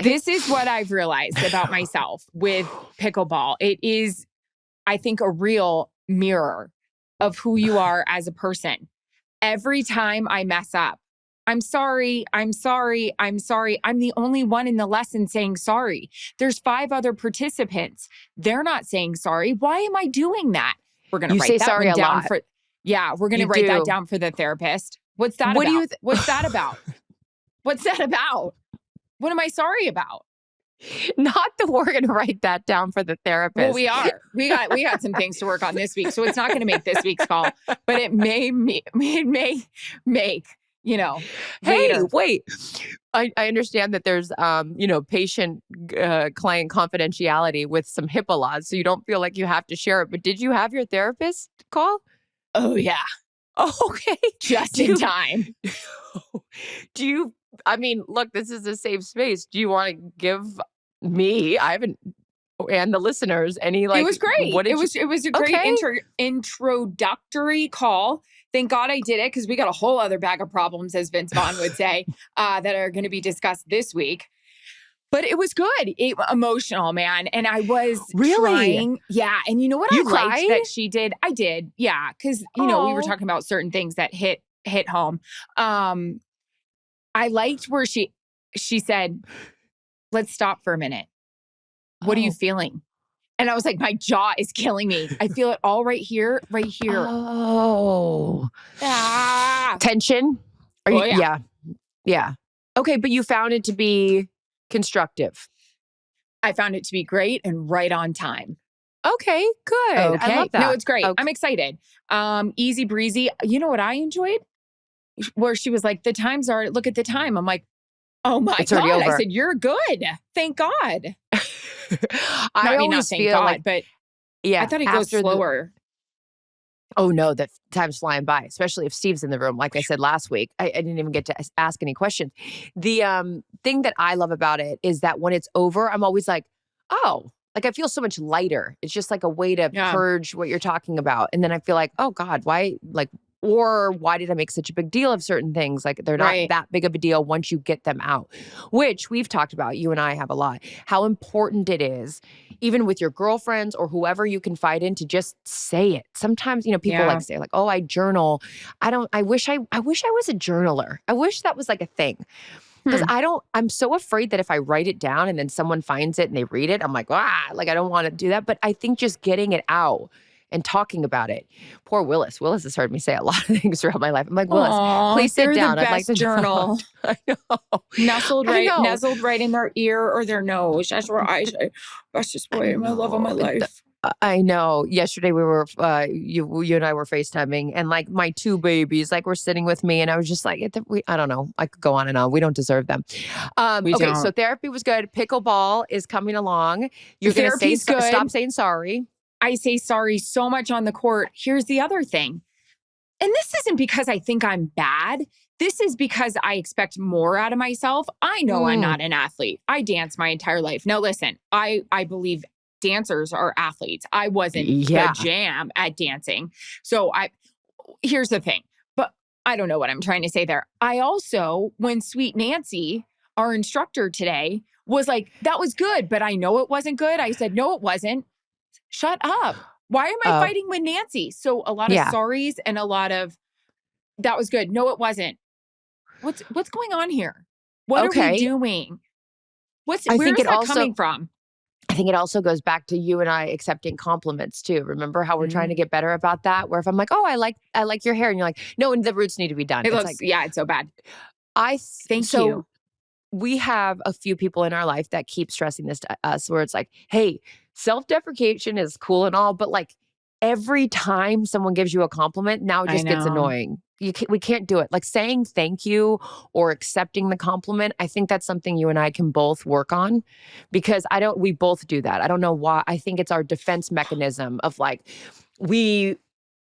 This is what I've realized about myself with pickleball. It is, I think, a real mirror of who you are as a person. Every time I mess up, I'm sorry, I'm sorry, I'm sorry. I'm the only one in the lesson saying sorry. There's 5 other participants. They're not saying sorry. Why am I doing that? We're going to write that one down for, we're going to write that down for the therapist. What's that about? What's that about? What's that about? What am I sorry about? Not that we're going to write that down for the therapist. Well, we are. We got some things to work on this week, so it's not going to make this week's call, but it may make, you know. Hey, later. wait. I understand that there's, patient client confidentiality with some HIPAA laws, so you don't feel like you have to share it. But did you have your therapist call? Oh yeah. Oh, okay. Just in time. Look, this is a safe space. Do you want to give me, and the listeners any it was great. It was a great introductory call. Thank God I did it, because we got a whole other bag of problems, as Vince Vaughn would say, that are going to be discussed this week. But it was good. Emotional, man. And I was trying. Yeah. And you know what I liked that she did? I did. Yeah. Because, we were talking about certain things that hit home. I liked where she said, let's stop for a minute. What are you feeling? And I was like, my jaw is killing me. I feel it all right here. Oh. Ah. Tension? Yeah. Okay, but you found it to be constructive. I found it to be great and right on time. Okay, good. Okay. I love that. No, it's great. Okay. I'm excited. Easy breezy. You know what I enjoyed? Where she was like, the times are, look at the time. I'm like, oh my God. I said, you're good. Thank God. I always feel like, but I thought it goes slower. Oh no, that time's flying by, especially if Steve's in the room. Like I said last week, I didn't even get to ask any questions. The thing that I love about it is that when it's over, I'm always like, oh, like I feel so much lighter. It's just like a way to purge what you're talking about. And then I feel like, oh God, why? Or why did I make such a big deal of certain things? Like they're not that big of a deal once you get them out, which we've talked about. You and I have a lot, how important it is, even with your girlfriends or whoever you confide in, to just say it. Sometimes, people like say like, oh, I journal. I wish I was a journaler. I wish that was like a thing. Because I'm so afraid that if I write it down and then someone finds it and they read it, I'm like, I don't want to do that. But I think just getting it out and talking about it. Poor Willis. Willis has heard me say a lot of things throughout my life. I'm like, Willis, please sit down. I'd like to journal. I know. Nuzzled right in their ear or their nose. That's where I say, that's just my love of my life. I know. Yesterday we were, you and I were FaceTiming, and like my 2 babies, like were sitting with me, and I was just like, I don't know. I could go on and on. We don't deserve them. Okay, so therapy was good. Pickleball is coming along. You're going to stop saying sorry. I say sorry so much on the court. Here's the other thing. And this isn't because I think I'm bad. This is because I expect more out of myself. I know I'm not an athlete. I danced my entire life. Now, listen, I believe dancers are athletes. I wasn't the jam at dancing. So here's the thing, but I don't know what I'm trying to say there. I also, when Sweet Nancy, our instructor today, was like, that was good, but I know it wasn't good. I said, no, it wasn't. Shut up. Why am I fighting with Nancy? So a lot of sorries and a lot of, that was good. No, it wasn't. What's going on here? What are we doing? Where's that coming from? I think it also goes back to you and I accepting compliments too. Remember how we're trying to get better about that? Where if I'm like, oh, I like your hair. And you're like, no, and the roots need to be done. It's so bad. Thank you. We have a few people in our life that keep stressing this to us where it's like, hey, self-deprecation is cool and all, but like every time someone gives you a compliment, now it just gets annoying. We can't do it. Like saying thank you or accepting the compliment, I think that's something you and I can both work on, because we both do that. I don't know why. I think it's our defense mechanism of like, we're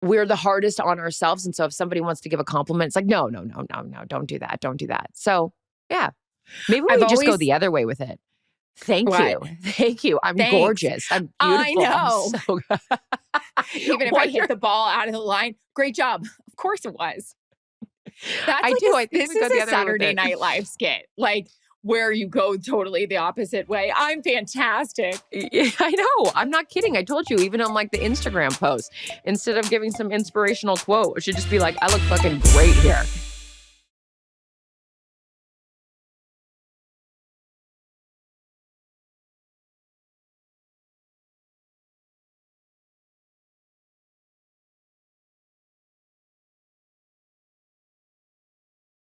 the hardest on ourselves. And so if somebody wants to give a compliment, it's like, no, don't do that. Don't do that. So yeah, maybe we just go the other way with it. Thank you. I'm gorgeous. I'm beautiful. I know. Even if I hit the ball out of the line, great job. Of course it was. This is a Saturday Night Live skit. Like, where you go totally the opposite way. I'm fantastic. I know. I'm not kidding. I told you, even on like the Instagram post, instead of giving some inspirational quote, it should just be like, I look fucking great here.